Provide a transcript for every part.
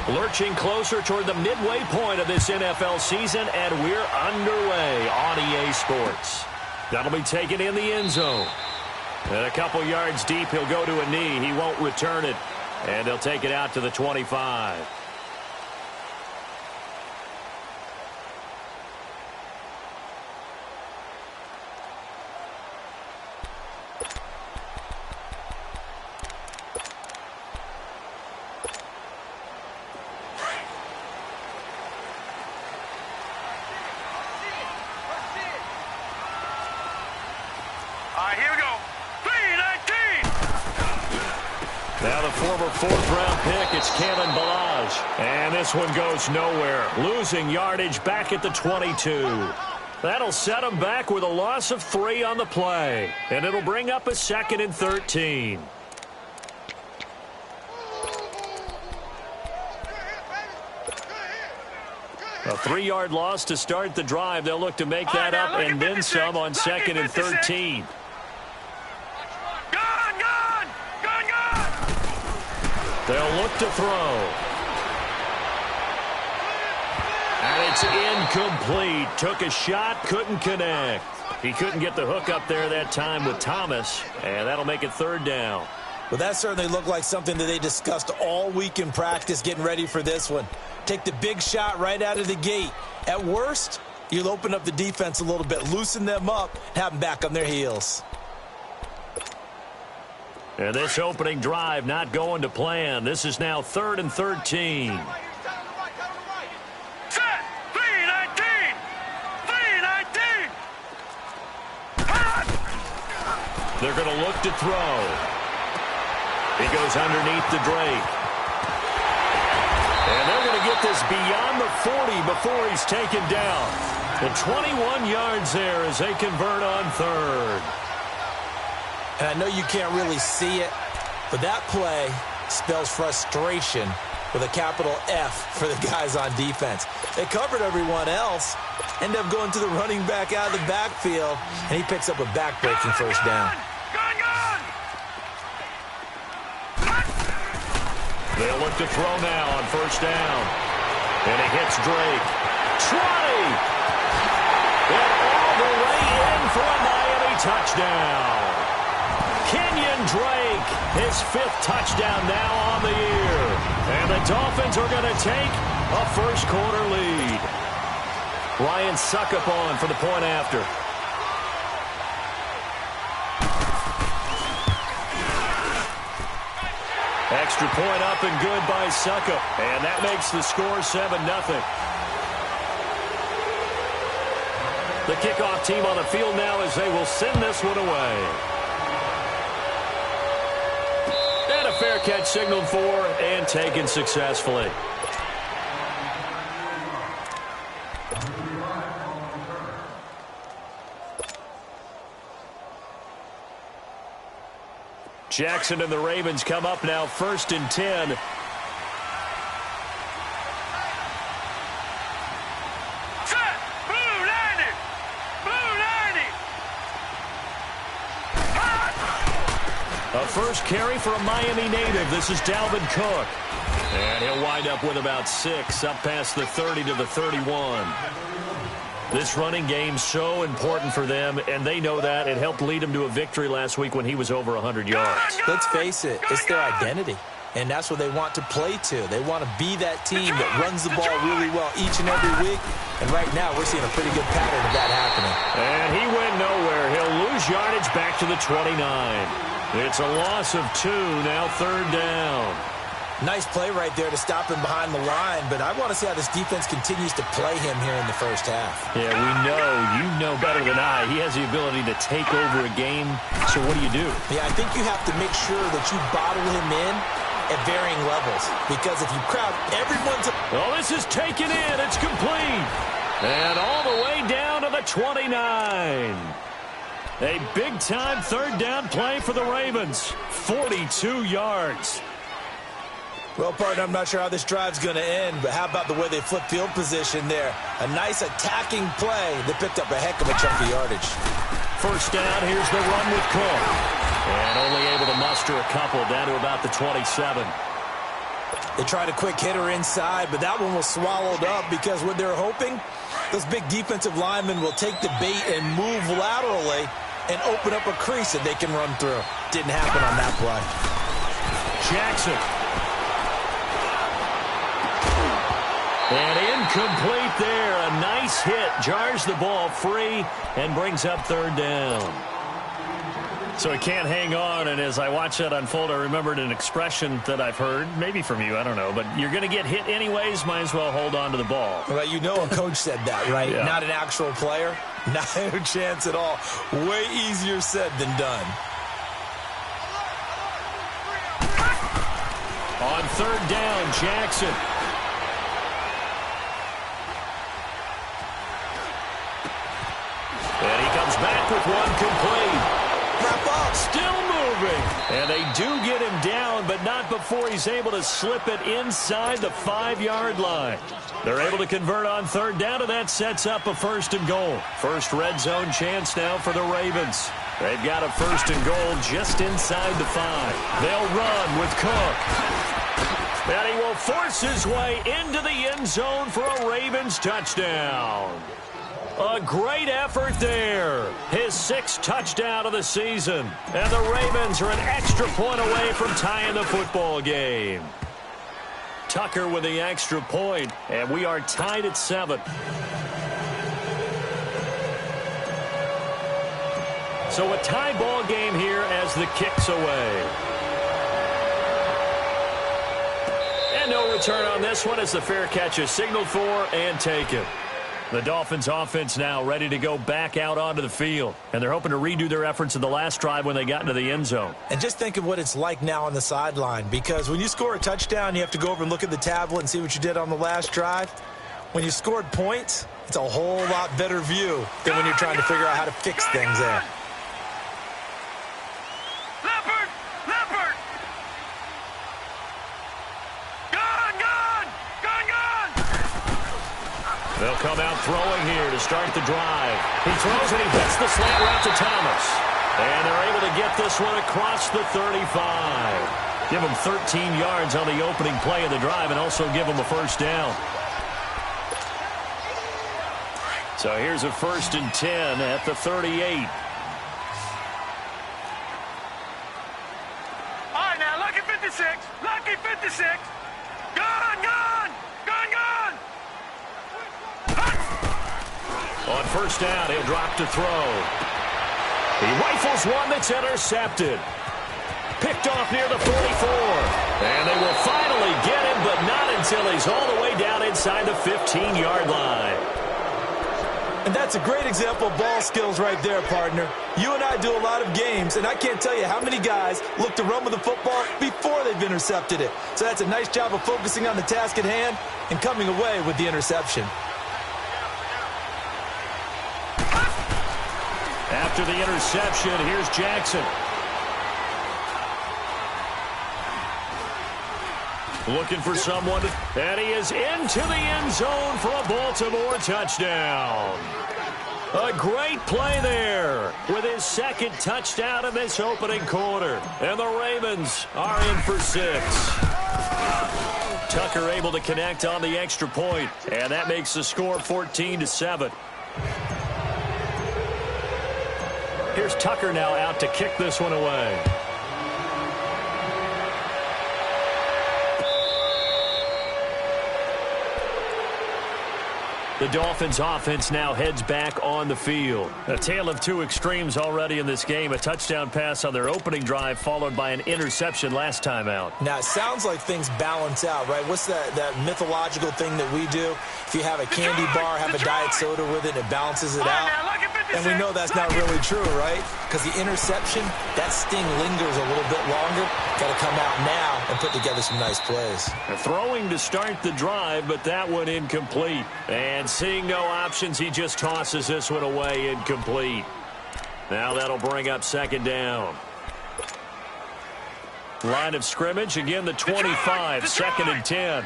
Lurching closer toward the midway point of this NFL season, and we're underway on EA Sports. That'll be taken in the end zone. And a couple yards deep, he'll go to a knee. He won't return it, and he'll take it out to the 25. Now the former fourth-round pick, it's Kalen Ballage. And this one goes nowhere. Losing yardage back at the 22. That'll set him back with a loss of 3 on the play. And it'll bring up a 2nd and 13. A 3-yard loss to start the drive. They'll look to make that up and then some on 2nd and 13. They'll look to throw. And it's incomplete. Took a shot, couldn't connect. He couldn't get the hook up there that time with Thomas, and that'll make it 3rd down. Well, that certainly looked like something that they discussed all week in practice, getting ready for this one. Take the big shot right out of the gate. At worst, you'll open up the defense a little bit, loosen them up, have them back on their heels. And this opening drive not going to plan. This is now 3rd and 13. Set! 3-19! 3-19! They're going to look to throw. He goes underneath the Drake. And they're going to get this beyond the 40 before he's taken down. And 21 yards there as they convert on 3rd. And I know you can't really see it, but that play spells frustration with a capital F for the guys on defense. They covered everyone else, end up going to the running back out of the backfield, and he picks up a back-breaking first down. They'll look to throw now on 1st down. And it hits Drake. 20! And all the way in for a Miami touchdown. Kenyon Drake, his 5th touchdown now on the year. And the Dolphins are going to take a first-quarter lead. Ryan Succop on for the point after. Extra point up and good by Succop. And that makes the score 7-0. The kickoff team on the field now as they will send this one away. And a fair catch signaled for and taken successfully. Jackson and the Ravens come up now 1st and 10. A first carry for a Miami native. This is Dalvin Cook. And he'll wind up with about 6, up past the 30 to the 31. This running game so important for them, and they know that. It helped lead them to a victory last week when he was over 100 yards. Let's face it, it's their identity, and that's what they want to play to. They want to be that team that runs the ball really well each and every week, and right now we're seeing a pretty good pattern of that happening. And he went nowhere. He'll lose yardage back to the 29. It's a loss of 2, now 3rd down. Nice play right there to stop him behind the line, but I want to see how this defense continues to play him here in the first half. Yeah, we know. You know better than I. He has the ability to take over a game, so what do? Yeah, I think you have to make sure that you bottle him in at varying levels, because if you crowd everyone's... Oh, this is taken in. It's complete. And all the way down to the 29. A big-time 3rd down play for the Ravens. 42 yards. Well, partner, I'm not sure how this drive's going to end, but how about the way they flip field position there? A nice attacking play that picked up a heck of a chunk of yardage. First down, here's the run with Cook. And only able to muster a couple down to about the 27. They tried a quick hitter inside, but that one was swallowed up because what they're hoping, those big defensive linemen will take the bait and move laterally and open up a crease that they can run through. Didn't happen on that play. Jackson. And incomplete there. A nice hit. Jars the ball free and brings up third down. So he can't hang on, and as I watch that unfold, I remembered an expression that I've heard, maybe from you, I don't know, but you're going to get hit anyways, might as well hold on to the ball. Well, you know a coach said that, right? Yeah. Not an actual player. Not a chance at all. Way easier said than done. On third down, Jackson. And he comes back with one complete. Wrap up. Still moving. And they do get him down, but not before he's able to slip it inside the 5-yard line. They're able to convert on third down, and that sets up a first and goal. First red zone chance now for the Ravens. They've got a first and goal just inside the 5. They'll run with Cook. And he will force his way into the end zone for a Ravens touchdown. A great effort there. His 6th touchdown of the season. And the Ravens are an extra point away from tying the football game. Tucker with the extra point, and we are tied at 7. So a tie ball game here as the kick's away. And no return on this one as the fair catch is signaled for and taken. The Dolphins offense now ready to go back out onto the field. And they're hoping to redo their efforts in the last drive when they got into the end zone. And just think of what it's like now on the sideline. Because when you score a touchdown, you have to go over and look at the tablet and see what you did on the last drive. When you scored points, it's a whole lot better view than when you're trying to figure out how to fix things there. Leopard! Leopard! Gone! Gone! Gone! Gone! They'll come out throwing here to start the drive. He throws and he hits the slant route to Thomas. And they're able to get this one across the 35. Give him 13 yards on the opening play of the drive and also give him a first down. So here's a first and 10 at the 38. All right, now, lucky 56. Lucky 56. Gone! Gone! Gone! Gone! On first down, he'll drop to throw. He rifles one that's intercepted. Picked off near the 44. And they will finally get him, but not until he's all the way down inside the 15-yard line. And that's a great example of ball skills right there, partner. You and I do a lot of games, and I can't tell you how many guys look to run with the football before they've intercepted it. So that's a nice job of focusing on the task at hand and coming away with the interception. After the interception, here's Jackson. Looking for someone, and he is into the end zone for a Baltimore touchdown. A great play there with his 2nd touchdown in this opening quarter. And the Ravens are in for 6. Tucker able to connect on the extra point, and that makes the score 14-7. Here's Tucker now out to kick this one away. The Dolphins offense now heads back on the field. A tale of two extremes already in this game. A touchdown pass on their opening drive followed by an interception last time out. Now, it sounds like things balance out, right? What's that mythological thing that we do? If you have a candy bar, have a diet soda with it, it balances it out. And we know that's not really true, right? Because the interception, that sting lingers a little bit longer. Got to come out now and put together some nice plays. Throwing to start the drive, but that one incomplete. And seeing no options, he just tosses this one away incomplete. Now that'll bring up 2nd down. Line of scrimmage, again the 25, 2nd and 10.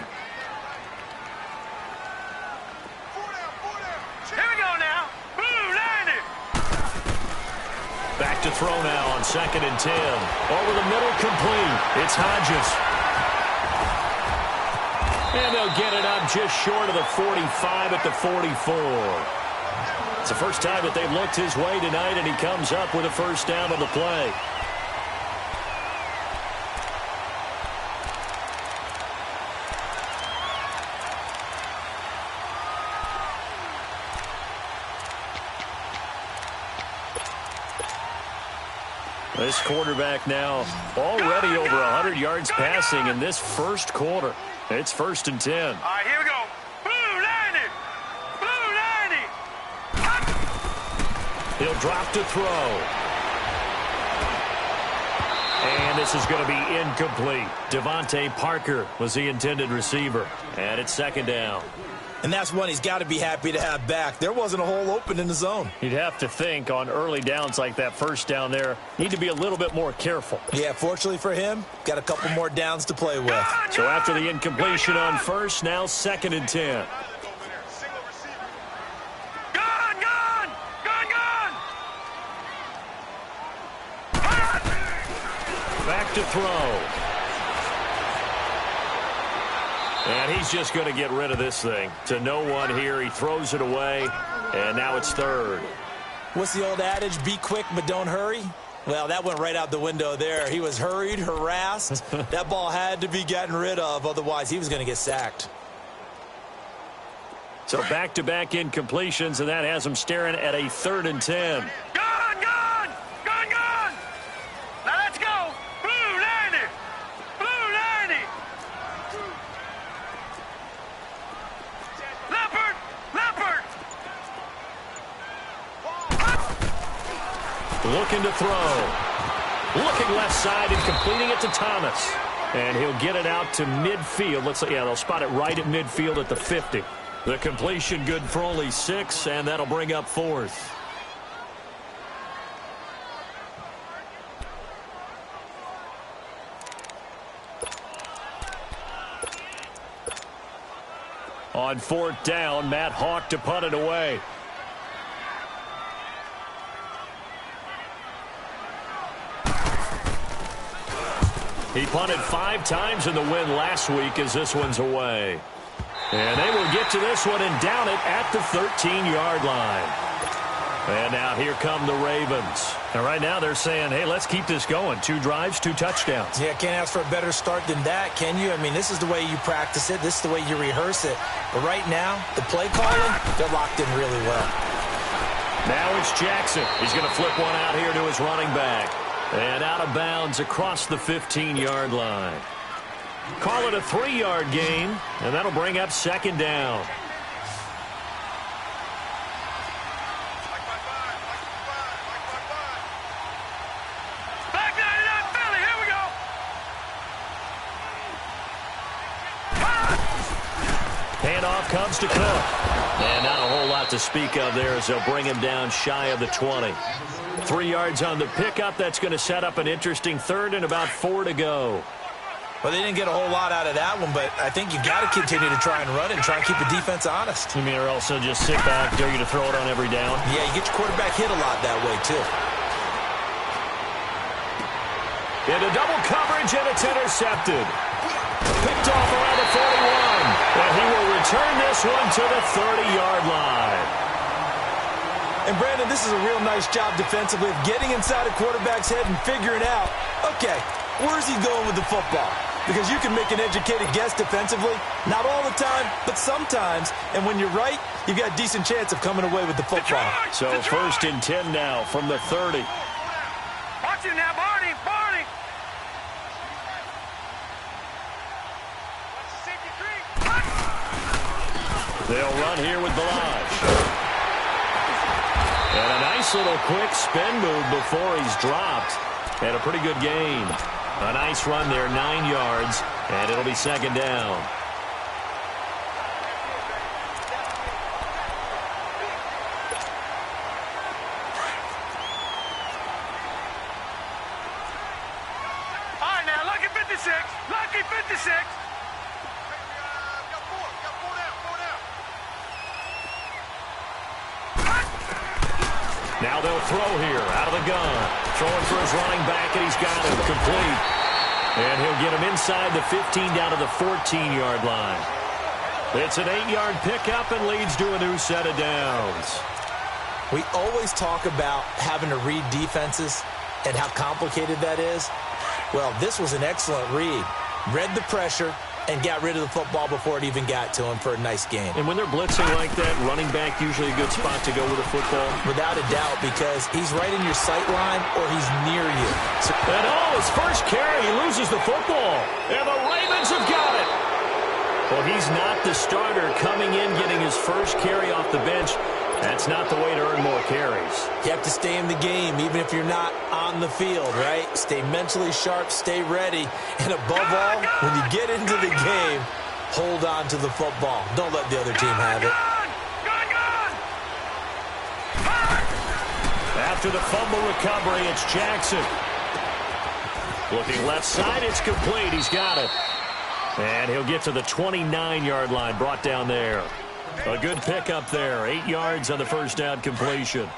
Back to throw now on 2nd and 10. Over the middle, complete. It's Hodges. And they'll get it up just short of the 45 at the 44. It's the first time that they've looked his way tonight, and he comes up with a first down on the play. This quarterback now already over 100 yards passing in this first quarter. It's 1st and 10. All right, here we go. Blue 90. Blue 90. He'll drop to throw. And this is going to be incomplete. Devontae Parker was the intended receiver. And it's 2nd down. And that's one he's got to be happy to have back. There wasn't a hole open in the zone. You'd have to think on early downs like that first down there, need to be a little bit more careful. Yeah, fortunately for him, got a couple more downs to play with. So after the incompletion on first, now 2nd and 10. Gun. Back to throw. And he's just going to get rid of this thing. To no one here. He throws it away, and now it's 3rd. What's the old adage? Be quick, but don't hurry? Well, that went right out the window there. He was hurried, harassed. That ball had to be gotten rid of. Otherwise, he was going to get sacked. So back-to-back incompletions, and that has him staring at a 3rd and 10. Gun. Now let's go. Blue 90. Blue 90. Leopard. Looking to throw. Looking left side and completing it to Thomas. And he'll get it out to midfield. They'll spot it right at midfield at the 50. The completion good for only 6, and that'll bring up 4th. On 4th down, Matt Hawk to punt it away. He punted 5 times in the win last week as this one's away. And they will get to this one and down it at the 13-yard line. And now here come the Ravens. And right now they're saying, hey, let's keep this going. 2 drives, 2 touchdowns. Yeah, can't ask for a better start than that, can you? I mean, this is the way you practice it. This is the way you rehearse it. But right now, the play calling, they're locked in really well. Now it's Jackson. He's going to flip one out here to his running back. And out of bounds across the 15-yard line. Call it a 3-yard gain, and that'll bring up 2nd down. Back 99 Philly. Here we go. Handoff comes to Cook. And not a whole lot to speak of there as they'll bring him down shy of the 20. 3 yards on the pickup. That's going to set up an interesting 3rd and about 4 to go. Well, they didn't get a whole lot out of that one, but I think you got to continue to try and run it and try and keep the defense honest. You mean, or also just sit back, dare you to throw it on every down? Yeah, you get your quarterback hit a lot that way, too. Into double coverage, and it's intercepted. Picked off around the 41. And he will return this one to the 30-yard line. And, Brandon, this is a real nice job defensively of getting inside a quarterback's head and figuring out, okay, where's he going with the football? Because you can make an educated guess defensively. Not all the time, but sometimes. And when you're right, you've got a decent chance of coming away with the football. So 1st and 10 now from the 30. Watch it now, Barney. They'll run here with Balazs. And a nice little quick spin move before he's dropped. And a pretty good gain. A nice run there, 9 yards, and it'll be 2nd down. All right, now, lucky 56. Lucky 56. Now they'll throw here out of the gun. Throwing for his running back, and he's got him complete. And he'll get him inside the 15 down to the 14-yard line. It's an 8-yard pickup and leads to a new set of downs. We always talk about having to read defenses and how complicated that is. Well, this was an excellent read. Read the pressure and got rid of the football before it even got to him for a nice gain. And when they're blitzing like that, running back usually a good spot to go with a football? Without a doubt, because he's right in your sight line or he's near you. And his first carry, he loses the football. And the Ravens have got it. Well, he's not the starter coming in, getting his first carry off the bench. That's not the way to earn more carries. You have to stay in the game, even if you're not on the field, right? Stay mentally sharp, stay ready. And above all, when you get into the game, hold on to the football. Don't let the other team have it. After the fumble recovery, it's Jackson. Looking left side, it's complete. He's got it. And he'll get to the 29-yard line, brought down there. A good pickup there. 8 yards on the first down completion.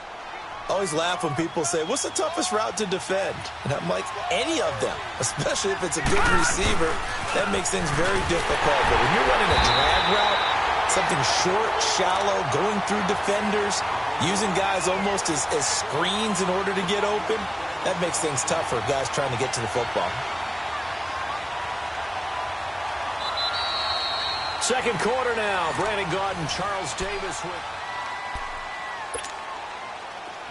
I always laugh when people say, what's the toughest route to defend? And I'm like, any of them, especially if it's a good receiver. That makes things very difficult. But when you're running a drag route, something short, shallow, going through defenders, using guys almost as screens in order to get open, that makes things tough for guys trying to get to the football. Second quarter now. Brandon Gaudin, Charles Davis with...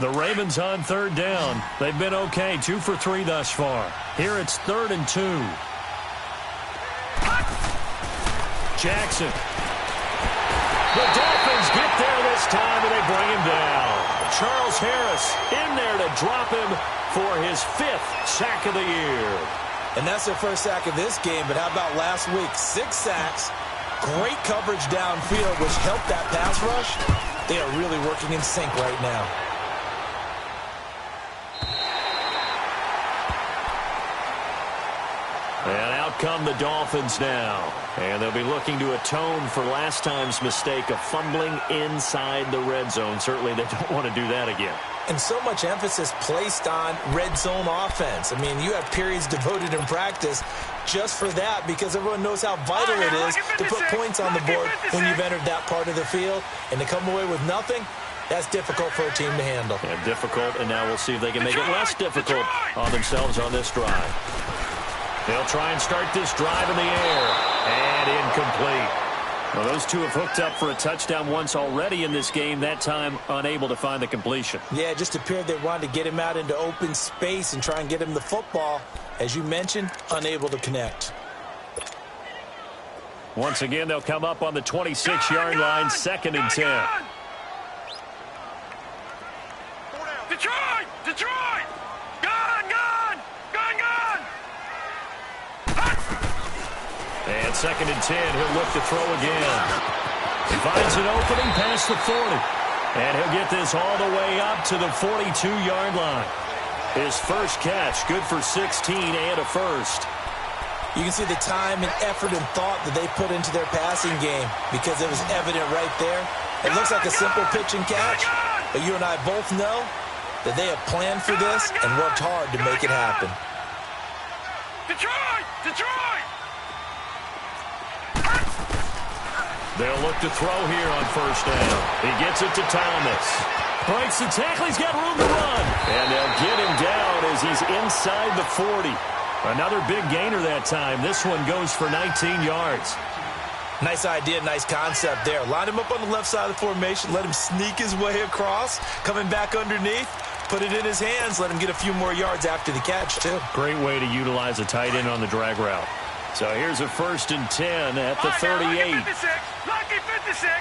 The Ravens on third down. They've been okay. 2 for 3 thus far. Here it's 3rd and 2. Jackson. The Dolphins get there this time, and they bring him down. Charles Harris in there to drop him for his 5th sack of the year. And that's their first sack of this game, but how about last week? 6 sacks. Great coverage downfield, which helped that pass rush. They are really working in sync right now. And out come the Dolphins now. And they'll be looking to atone for last time's mistake of fumbling inside the red zone. Certainly they don't want to do that again. And so much emphasis placed on red zone offense. I mean, you have periods devoted in practice just for that because everyone knows how vital it is to put points on the board when you've entered that part of the field. And to come away with nothing, that's difficult for a team to handle. And difficult, and now we'll see if they can make it less difficult on themselves on this drive. They'll try and start this drive in the air. And incomplete. Well, those two have hooked up for a touchdown once already in this game, that time unable to find the completion. Yeah, it just appeared they wanted to get him out into open space and try and get him the football. As you mentioned, unable to connect. Once again, they'll come up on the 26-yard line, 2nd and 10. Detroit! Detroit! Gone! Gone! Gone! Gone! And 2nd and 10, he'll look to throw again. He finds an opening past the 40. And he'll get this all the way up to the 42-yard line. His first catch, good for 16 and a first. You can see the time and effort and thought that they put into their passing game because it was evident right there. It looks like a simple pitch and catch, but you and I both know that they have planned for this and worked hard to make it happen. Detroit! Detroit! They'll look to throw here on first down. He gets it to Thomas. Breaks the tackle. He's got room to run. And they'll get him down as he's inside the 40. Another big gainer that time. This one goes for 19 yards. Nice idea, nice concept there. Line him up on the left side of the formation. Let him sneak his way across. Coming back underneath. Put it in his hands. Let him get a few more yards after the catch, too. Great way to utilize a tight end on the drag route. So here's a 1st and 10 at the 38. Lucky 56. Lucky 56.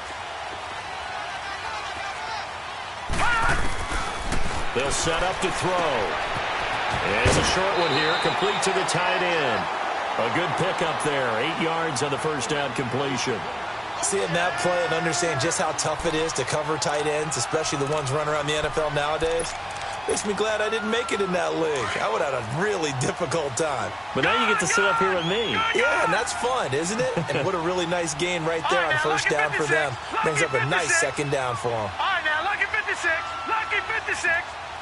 They'll set up to throw. It's a short one here, complete to the tight end. A good pickup there, 8 yards on the first down completion. Seeing that play and understand just how tough it is to cover tight ends, especially the ones running around the NFL nowadays, makes me glad I didn't make it in that league. I would have had a really difficult time. But now you get to sit up here with me. Yeah, and that's fun, isn't it? And what a really nice gain right there on first down for them. Brings up a nice 2nd down for them. All right, now, lucky 56. Lucky 56.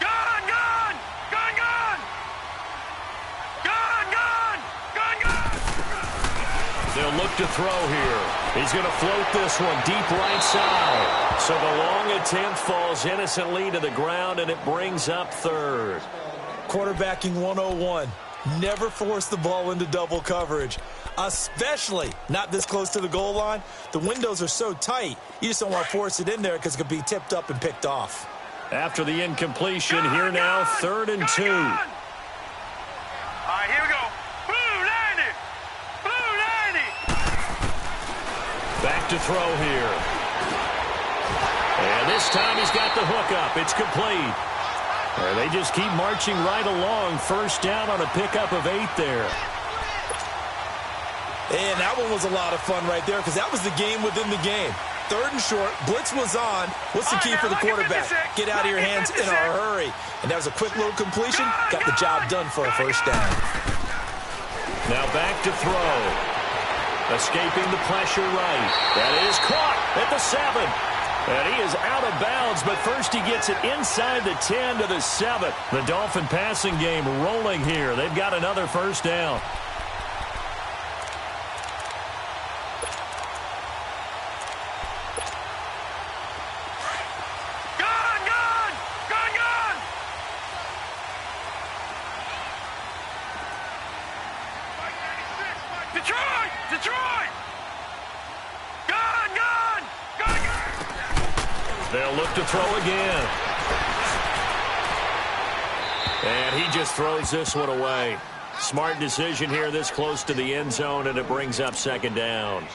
Gone, gone. Gone, gone. Gone, gone. Gone, gone. They'll look to throw here. He's going to float this one deep right side. So the long attempt falls innocently to the ground, and it brings up third. Quarterbacking 101. Never force the ball into double coverage, especially not this close to the goal line. The windows are so tight, you just don't want to force it in there because it could be tipped up and picked off. After the incompletion, here now, 3rd and 2. All right, here we go. Blue 90. Blue 90. Back to throw here. And this time he's got the hook up. It's complete. And they just keep marching right along. First down on a pickup of 8 there. And that one was a lot of fun right there because that was the game within the game. 3rd and short, blitz was on. What's the key for the quarterback? Get out of your hands in a hurry. And that was a quick little completion. Got the job done for a first down. Now back to throw. Escaping the pressure right. That is caught at the 7. And he is out of bounds, but first he gets it inside the 10 to the 7. The Dolphin passing game rolling here. They've got another first down. They'll look to throw again. And he just throws this one away. Smart decision here this close to the end zone, and it brings up 2nd down.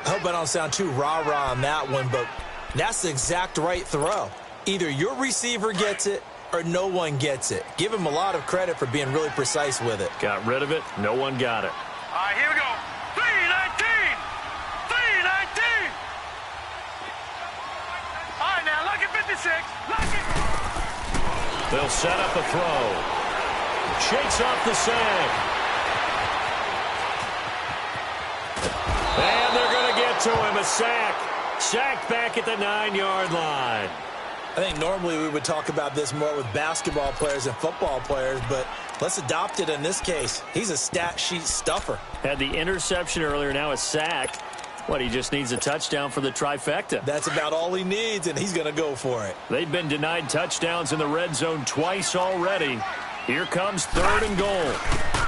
I hope I don't sound too rah-rah on that one, but that's the exact right throw. Either your receiver gets it or no one gets it. Give him a lot of credit for being really precise with it. Got rid of it. No one got it. All right, here we go. 319. 319. All right, now, lucky 56. Lucky. They'll set up a throw. Shakes off the sack. And they're going to get to him. A sack. Sacked back at the 9-yard line. I think normally we would talk about this more with basketball players and football players, but let's adopt it in this case. He's a stat sheet stuffer. Had the interception earlier, now a sack. What, he just needs a touchdown for the trifecta. That's about all he needs, and he's going to go for it. They've been denied touchdowns in the red zone twice already. Here comes 3rd and goal.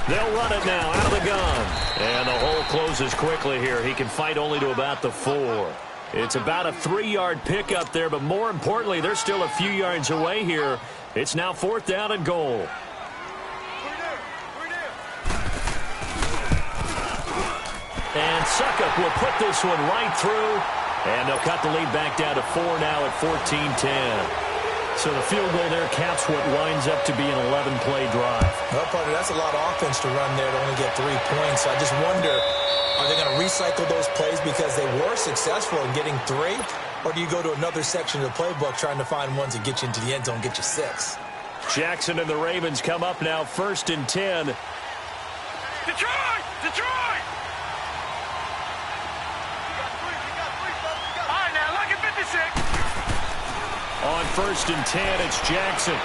They'll run it now out of the gun. And the hole closes quickly here. He can fight only to about the 4. It's about a 3-yard pickup there, but more importantly, they're still a few yards away here. It's now 4th down and goal. And Succop will put this one right through, and they'll cut the lead back down to 4 now at 14-10. So the field goal there caps what winds up to be an 11-play drive. Well, partner, that's a lot of offense to run there to only get 3 points. So I just wonder, are they going to recycle those plays because they were successful in getting 3? Or do you go to another section of the playbook trying to find ones that get you into the end zone, get you 6? Jackson and the Ravens come up now 1st and 10. Detroit! Detroit! All right, now, lucky 56. On 1st and 10, it's Jackson.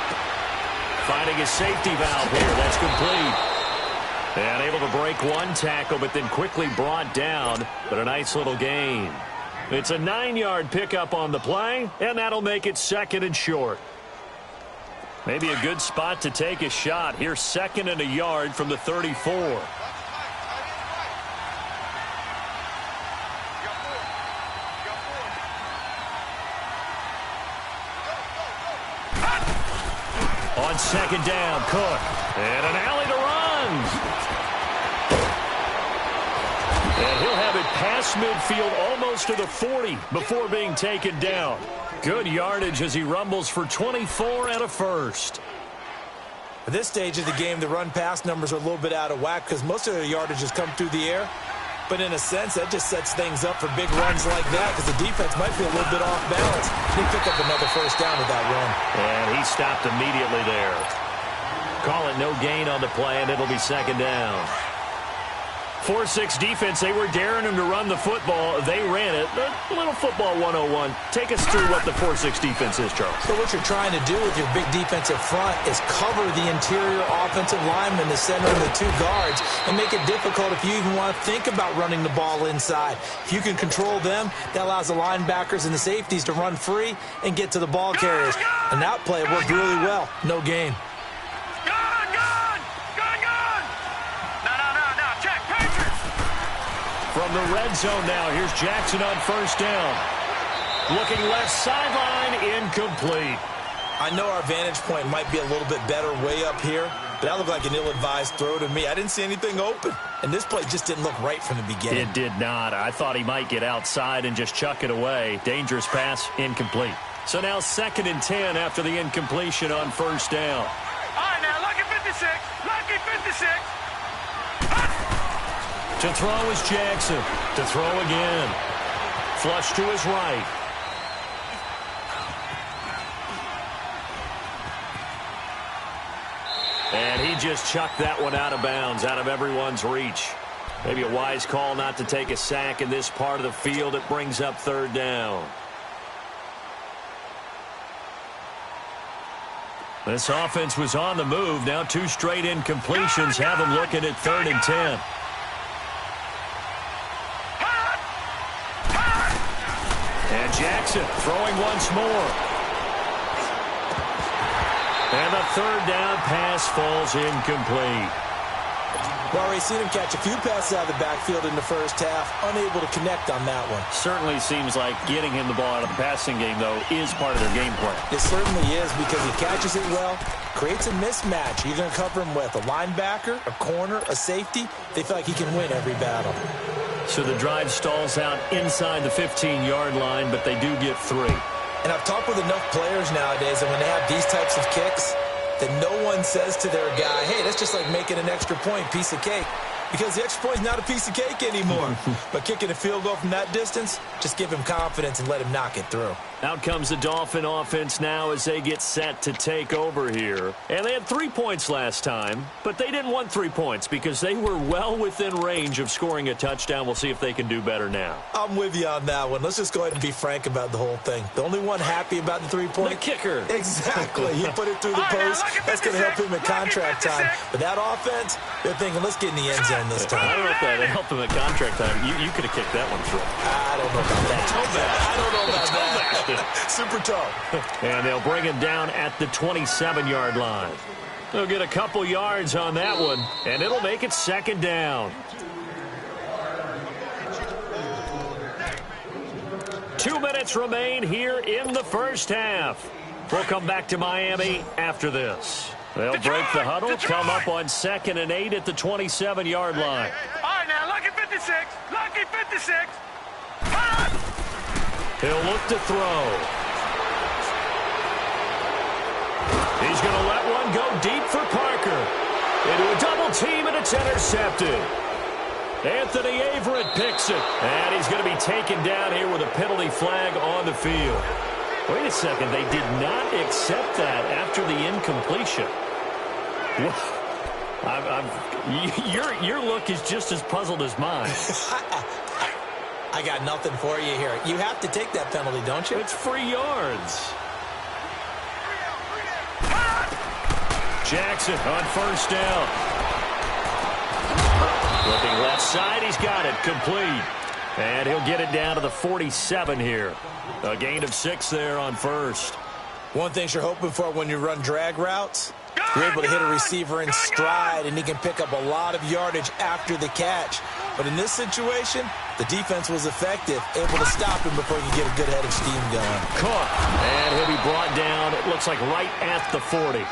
Finding a safety valve here. That's complete. And able to break one tackle, but then quickly brought down. But a nice little gain. It's a 9-yard pickup on the play, and that'll make it 2nd and short. Maybe a good spot to take a shot. Here's 2nd and a yard from the 34. On 2nd down, Cook. And an alley to runs. And he'll have it past midfield almost to the 40 before being taken down. Good yardage as he rumbles for 24 and a first. At this stage of the game, the run-pass numbers are a little bit out of whack because most of their yardage has come through the air. But in a sense, that just sets things up for big runs like that because the defense might be a little bit off balance. They pick up another first down with that run. And he stopped immediately there. Call it no gain on the play, and it'll be 2nd down. 4-6 defense, they were daring him to run the football. They ran it. A little football 101. Take us through what the 4-6 defense is, Charles. So what you're trying to do with your big defensive front is cover the interior offensive lineman, the center, and the two guards, and make it difficult if you even want to think about running the ball inside. If you can control them, that allows the linebackers and the safeties to run free and get to the ball carriers. And that play worked really well. No gain. From the red zone now, here's Jackson on first down. Looking left sideline, incomplete. I know our vantage point might be a little bit better way up here, but that looked like an ill-advised throw to me. I didn't see anything open, and this play just didn't look right from the beginning. It did not. I thought he might get outside and just chuck it away. Dangerous pass, incomplete. So now 2nd and 10 after the incompletion on first down. All right, now, lucky 56. Lucky 56. To throw is Jackson. To throw again. Flush to his right. And he just chucked that one out of bounds, out of everyone's reach. Maybe a wise call not to take a sack in this part of the field. It brings up 3rd down. This offense was on the move. Now 2 straight incompletions have them looking at 3rd and 10. And Jackson throwing once more. And the 3rd down pass falls incomplete. Well, we've seen him catch a few passes out of the backfield in the first half, unable to connect on that one. Certainly seems like getting him the ball out of the passing game, though, is part of their game plan. It certainly is because he catches it well, creates a mismatch. You're going to cover him with a linebacker, a corner, a safety. They feel like he can win every battle. So the drive stalls out inside the 15-yard line, but they do get 3. And I've talked with enough players nowadays that when they have these types of kicks, that no one says to their guy, hey, that's just like making an extra point, piece of cake. Because the extra point is not a piece of cake anymore. But kicking a field goal from that distance, just give him confidence and let him knock it through. Out comes the Dolphin offense now as they get set to take over here. And they had 3 points last time, but they didn't want 3 points because they were well within range of scoring a touchdown. We'll see if they can do better now. I'm with you on that one. Let's just go ahead and be frank about the whole thing. The only one happy about the 3-point? The kicker. Exactly. He put it through the post. That's going to help him at contract time. But that offense, they're thinking, let's get in the end zone this time. I don't know if that helped him at contract time. You could have kicked that one through. I don't know about that. I don't know about that. Super tough. And they'll bring him down at the 27-yard line. They'll get a couple yards on that one, and it'll make it 2nd down. 2 minutes remain here in the first half. We'll come back to Miami after this. They'll break the huddle, come up on 2nd and 8 at the 27-yard line. All right, now, lucky 56. Lucky 56. He'll look to throw. He's going to let one go deep for Parker. Into a double team, and it's intercepted. Anthony Averett picks it. And he's going to be taken down here with a penalty flag on the field. Wait a second. They did not accept that after the incompletion. Your look is just as puzzled as mine. I got nothing for you here. You have to take that penalty, don't you? It's free yards. Jackson on first down. Looking left side, he's got it, complete. And he'll get it down to the 47 here. A gain of 6 there on first. One thing you're hoping for when you run drag routes, you're able to hit a receiver in stride, and he can pick up a lot of yardage after the catch. But in this situation, the defense was effective, able to stop him before he could get a good head of steam going. Caught, and he'll be brought down, it looks like right at the 40.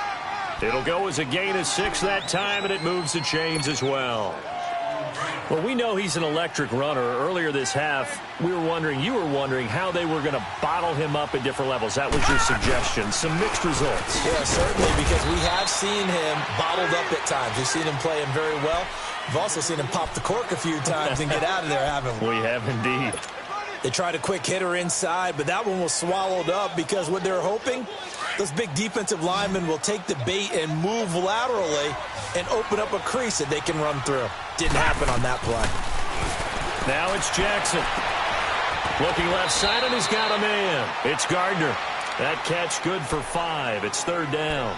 It'll go as a gain of 6 that time, and it moves the chains as well. Well, we know he's an electric runner. Earlier this half, you were wondering how they were going to bottle him up at different levels. That was your suggestion. Some mixed results. Yeah, certainly, because we have seen him bottled up at times. We've seen him play him very well. We've also seen him pop the cork a few times and get out of there, haven't we? We have indeed. They tried a quick hitter inside, but that one was swallowed up because what they're hoping Those big defensive linemen will take the bait and move laterally and open up a crease that they can run through. Didn't happen on that play. Now it's Jackson. Looking left side, and he's got a man. It's Gardner. That catch good for 5. It's third down.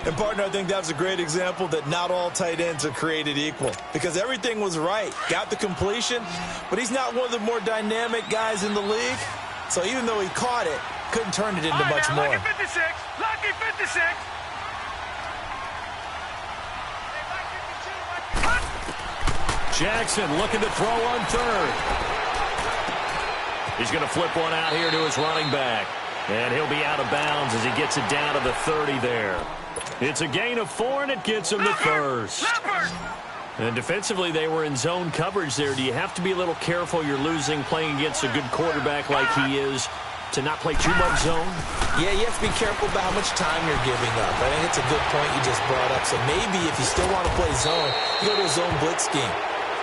And, partner, I think that's a great example that not all tight ends are created equal, because everything was right. Got the completion, but he's not one of the more dynamic guys in the league. So even though he caught it, couldn't turn it into much more. Lucky 56. Lucky 56. Jackson looking to throw on third. He's going to flip one out here to his running back. And he'll be out of bounds as he gets it down to the 30 there. It's a gain of 4, and it gets him the first. And defensively, they were in zone coverage there. Do you have to be a little careful you're losing playing against a good quarterback like he is to not play too much zone? Yeah, you have to be careful about how much time you're giving up. I think it's a good point you just brought up. So maybe if you still want to play zone, you go to a zone blitz scheme.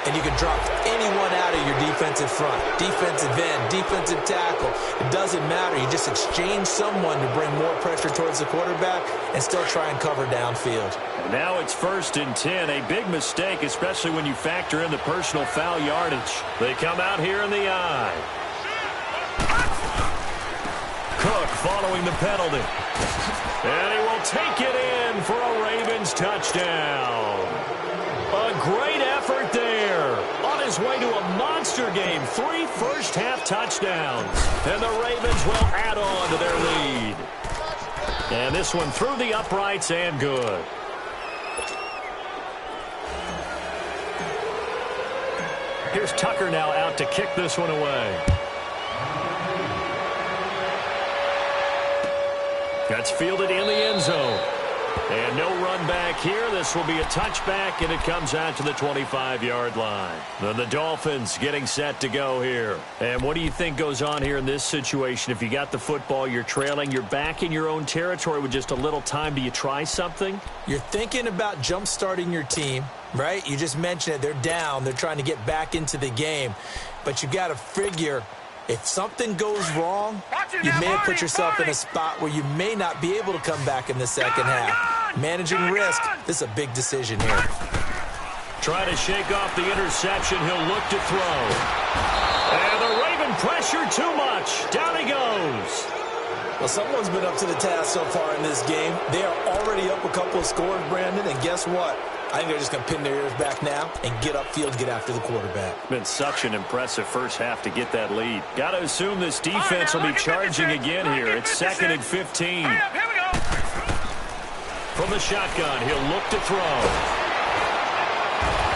And you can drop anyone out of your defensive front, defensive end, defensive tackle. It doesn't matter. You just exchange someone to bring more pressure towards the quarterback and still try and cover downfield. Now it's 1st and 10. A big mistake, especially when you factor in the personal foul yardage. They come out here in the eye. Cook following the penalty. And he will take it in for a Ravens touchdown. A great effort there. On his way to a monster game. 3 first-half touchdowns. And the Ravens will add on to their lead. And this one through the uprights and good. Here's Tucker now out to kick this one away. That's fielded in the end zone. And no run back here. This will be a touchback, and it comes out to the 25-yard line. Then the Dolphins getting set to go here. And what do you think goes on here in this situation? If you got the football, you're trailing, you're back in your own territory with just a little time. Do you try something? You're thinking about jump-starting your team, right? You just mentioned it. They're down. They're trying to get back into the game. But you got to figure, if something goes wrong, you may have put yourself in a spot where you may not be able to come back in the second half. Managing risk, this is a big decision here. Trying to shake off the interception. He'll look to throw. And the Raven pressure too much. Down he goes. Well, someone's been up to the task so far in this game. They are already up a couple of scores, Brandon, and guess what? I think they're just going to pin their ears back now and get upfield, get after the quarterback. Been such an impressive first half to get that lead. Got to assume this defense will be charging again here. It's 2nd and 15. Here we go. From the shotgun, he'll look to throw.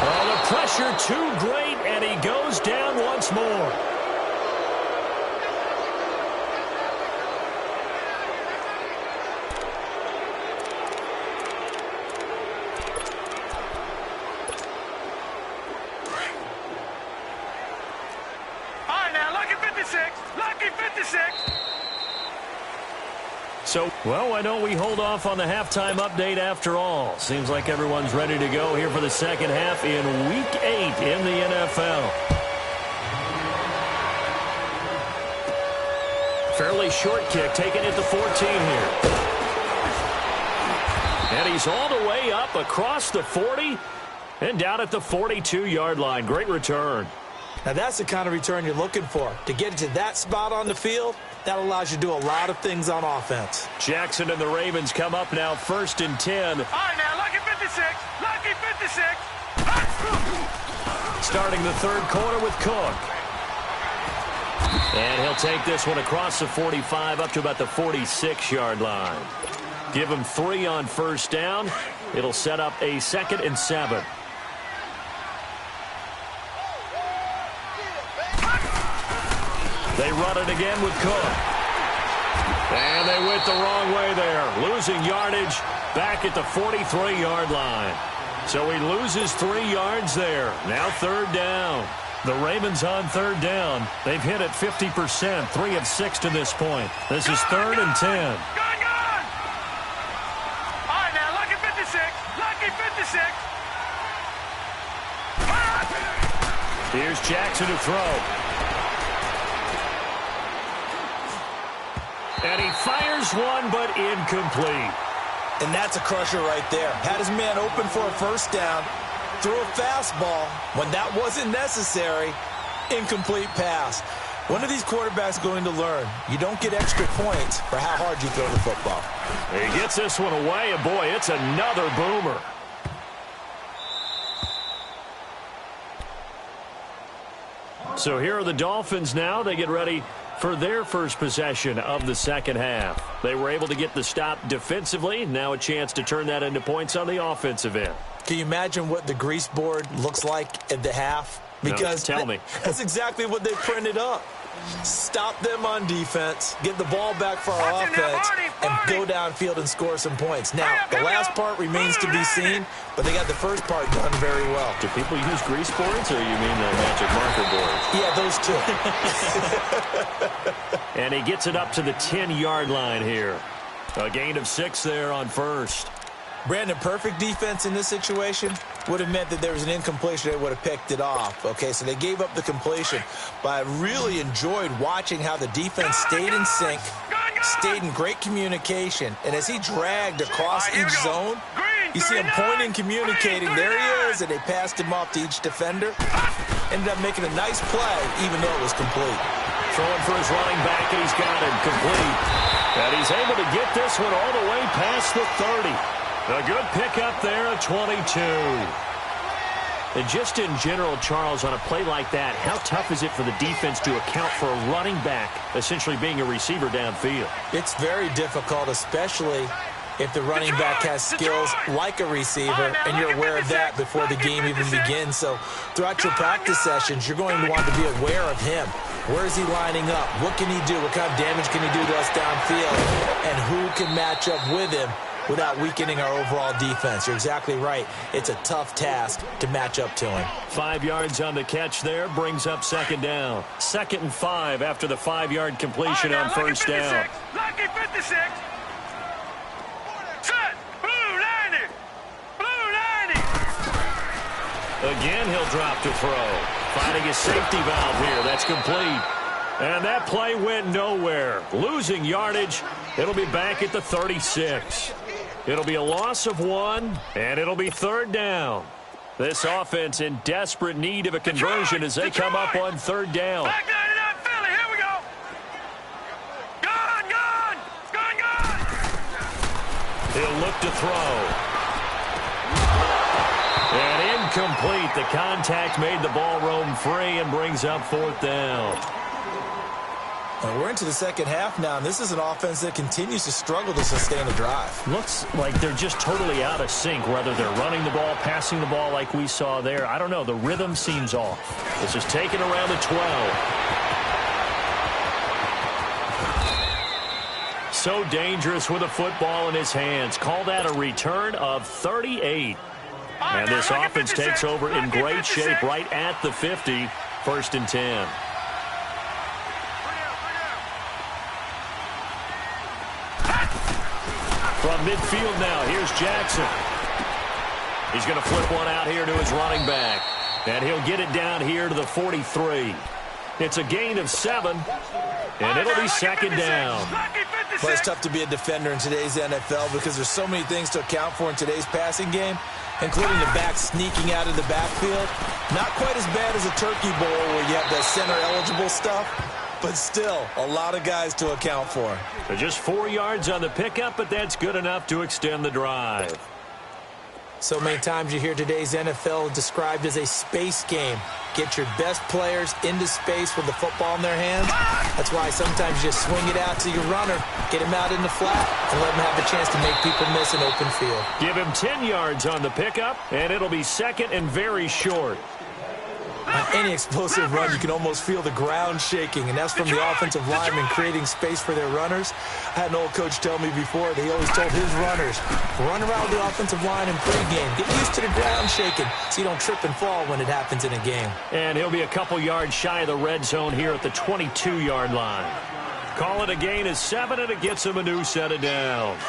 Oh, the pressure too great, and he goes down once more. Lucky 56. So, well, why don't we hold off on the halftime update after all? Seems like everyone's ready to go here for the second half in Week 8 in the NFL. Fairly short kick taken at the 14 here. And he's all the way up across the 40 and down at the 42-yard line. Great return. Now, that's the kind of return you're looking for. To get to that spot on the field, that allows you to do a lot of things on offense. Jackson and the Ravens come up now 1st and 10. All right, now, Lucky 56. Lucky 56. Starting the third quarter with Cook. And he'll take this one across the 45 up to about the 46-yard line. Give him 3 on first down. It'll set up a 2nd and 7. They run it again with Cook. And they went the wrong way there. Losing yardage back at the 43-yard line. So he loses 3 yards there. Now 3rd down. The Ravens on 3rd down. They've hit it 50%, 3 of 6 to this point. This is 3rd and 10. Gone! All right, now, Lucky 56. Lucky 56. Here's Jackson to throw. And he fires one, but incomplete. And that's a crusher right there. Had his man open for a first down, threw a fastball. When that wasn't necessary, incomplete pass. When are these quarterbacks going to learn? You don't get extra points for how hard you throw the football. He gets this one away, and boy, it's another boomer. So here are the Dolphins now. They get ready for their first possession of the second half. They were able to get the stop defensively. Now a chance to turn that into points on the offensive end. Can you imagine what the grease board looks like at the half? Because no, tell me. That's exactly what they printed up. Stop them on defense, get the ball back for our offense, and go downfield and score some points. Now, the last part remains to be seen, but they got the first part done very well. Do people use grease boards, or you mean the magic marker boards? Yeah, those two. And he gets it up to the 10-yard line here. A gain of 6 there on first. Brandon, perfect defense in this situation would have meant that there was an incompletion. They would have picked it off. Okay, so they gave up the completion. But I really enjoyed watching how the defense stayed in sync, stayed in great communication. And as he dragged across each zone, you see him pointing, communicating. There he is, and they passed him off to each defender. Ended up making a nice play, even though it was complete. Throwing for his running back, and he's got him complete. And he's able to get this one all the way past the 30. A good pickup there at 22. And just in general, Charles, on a play like that, how tough is it for the defense to account for a running back essentially being a receiver downfield? It's very difficult, especially if the running back has skills like a receiver, and you're aware of that before the game even begins. So throughout your practice sessions, you're going to want to be aware of him. Where is he lining up? What can he do? What kind of damage can he do to us downfield? And who can match up with him without weakening our overall defense? You're exactly right. It's a tough task to match up to him. 5 yards on the catch there brings up second down. 2nd and 5 after the 5-yard completion on first down. Lucky 56. Set. Blue 90. Blue 90. Again, he'll drop to throw. Finding his safety valve here. That's complete. And that play went nowhere. Losing yardage. It'll be back at the 36. It'll be a loss of 1, and it'll be 3rd down. This offense in desperate need of a conversion as they come up on 3rd down. Back 99 Philly. Here we go. Gone, gone. Gone, gone. He'll look to throw. And incomplete. The contact made the ball roam free and brings up 4th down. And we're into the second half now, and this is an offense that continues to struggle to sustain a drive. Looks like they're just totally out of sync, whether they're running the ball, passing the ball like we saw there. I don't know. The rhythm seems off. This is taken around the 12. So dangerous with a football in his hands. Call that a return of 38. And this offense takes over in great shape right at the 50. 1st and 10. From midfield now, here's Jackson. He's going to flip one out here to his running back. And he'll get it down here to the 43. It's a gain of 7, and it'll be 2nd down. But it's tough to be a defender in today's NFL because there's so many things to account for in today's passing game, including the back sneaking out of the backfield. Not quite as bad as a turkey bowl where you have that center-eligible stuff, but still a lot of guys to account for. They're just 4 yards on the pickup, but that's good enough to extend the drive. So many times you hear today's NFL described as a space game. Get your best players into space with the football in their hands. That's why sometimes you just swing it out to your runner, get him out in the flat, and let him have the chance to make people miss an open field. Give him 10 yards on the pickup, and it'll be 2nd and very short. On any explosive run, you can almost feel the ground shaking, and that's from the offensive linemen creating space for their runners. I had an old coach tell me before that he always told his runners, run around the offensive line in pregame. Get used to the ground shaking so you don't trip and fall when it happens in a game. And he'll be a couple yards shy of the red zone here at the 22-yard line. Call it a gain of 7, and it gets him a new set of downs.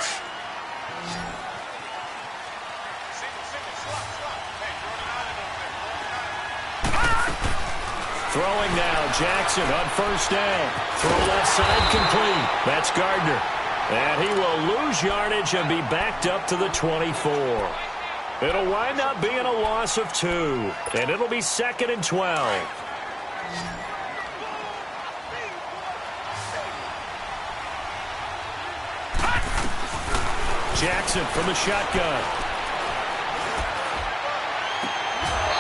Throwing now, Jackson on first down. Throw left side complete. That's Gardner. And he will lose yardage and be backed up to the 24. It'll wind up being a loss of 2. And it'll be 2nd and 12. Jackson from the shotgun.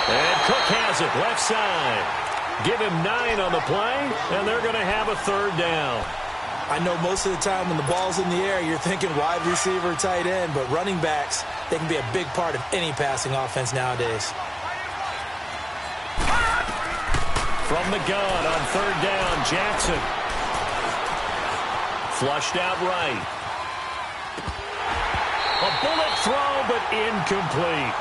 And Cook has it left side. Give him 9 on the play, and they're going to have a 3rd down. I know most of the time when the ball's in the air, you're thinking wide receiver, tight end, but running backs, they can be a big part of any passing offense nowadays. From the gun on 3rd down, Jackson. Flushed out right. A bullet throw, but incomplete.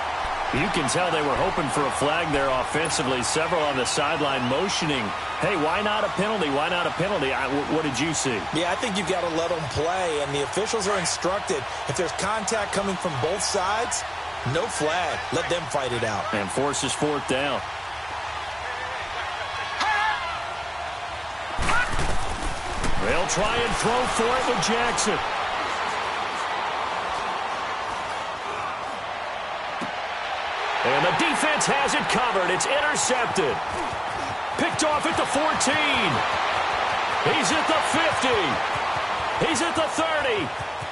You can tell they were hoping for a flag there offensively. Several on the sideline motioning, hey, why not a penalty? Why not a penalty? What did you see? Yeah, I think you've got to let them play, and the officials are instructed. If there's contact coming from both sides, no flag. Let them fight it out. And forces 4th down. They'll try and throw for it with Jackson. And the defense has it covered. It's intercepted. Picked off at the 14. He's at the 50. He's at the 30.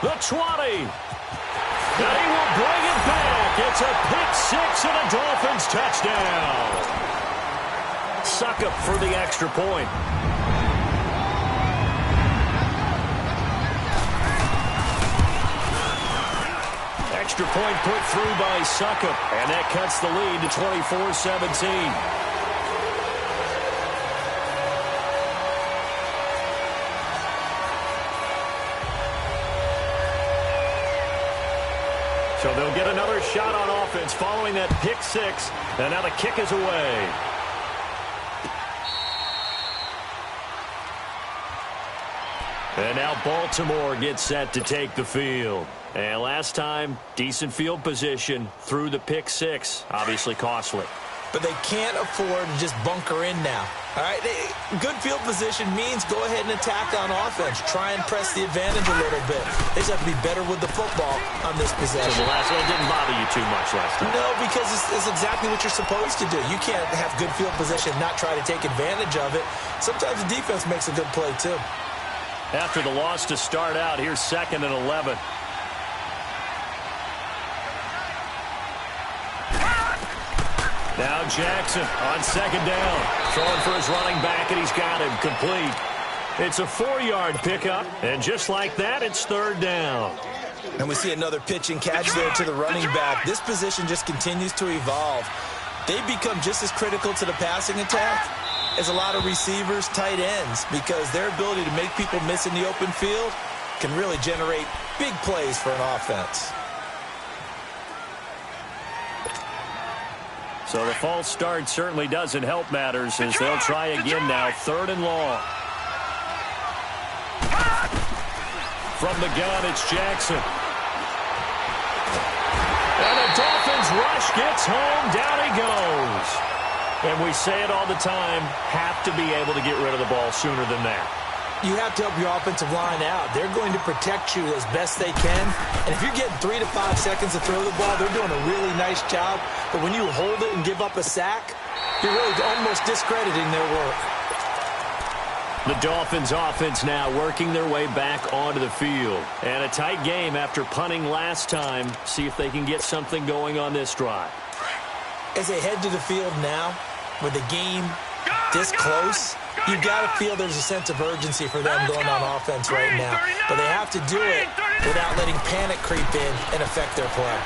The 20. And he will bring it back. It's a pick 6 and a Dolphins touchdown. Succop for the extra point. Extra point put through by Succop, and that cuts the lead to 24-17. So they'll get another shot on offense following that pick 6, and now the kick is away. And now Baltimore gets set to take the field. And last time, decent field position through the pick 6. Obviously costly. But they can't afford to just bunker in now. All right, good field position means go ahead and attack on offense. Try and press the advantage a little bit. They just have to be better with the football on this possession. So the last one didn't bother you too much last time? No, because it's exactly what you're supposed to do. You can't have good field position and not try to take advantage of it. Sometimes the defense makes a good play, too. After the loss to start out, here's 2nd and 11. Now Jackson on 2nd down. Throwing for his running back, and he's got him complete. It's a 4-yard pickup, and just like that, it's 3rd down. And we see another pitch and catch there to the running back. This position just continues to evolve. They become just as critical to the passing attack as a lot of receivers, tight ends, because their ability to make people miss in the open field can really generate big plays for an offense. So the false start certainly doesn't help matters as they'll try again now. 3rd and long. From the gun, it's Jackson. And the Dolphins rush gets home. Down he goes. And we say it all the time, have to be able to get rid of the ball sooner than that. You have to help your offensive line out. They're going to protect you as best they can. And if you're getting 3 to 5 seconds to throw the ball, they're doing a really nice job. But when you hold it and give up a sack, you're really almost discrediting their work. The Dolphins offense now working their way back onto the field. And a tight game after punting last time. See if they can get something going on this drive. As they head to the field now, with the game this close, you've got to feel there's a sense of urgency for them going on offense right now. But they have to do it without letting panic creep in and affect their play.